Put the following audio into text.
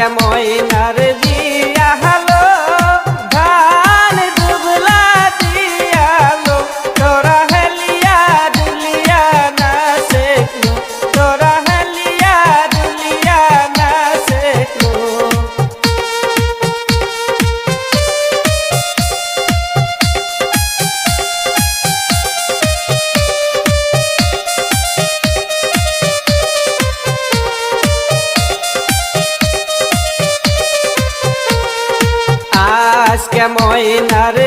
আজকে ময়নার দিয়া হলো ধান দুবলা দিয়ালো তোরা হেলিয়া দুলিয়া না শেখলো তোরা হেলিয়া দুলিয়া না শেখলো আজকে ময়নার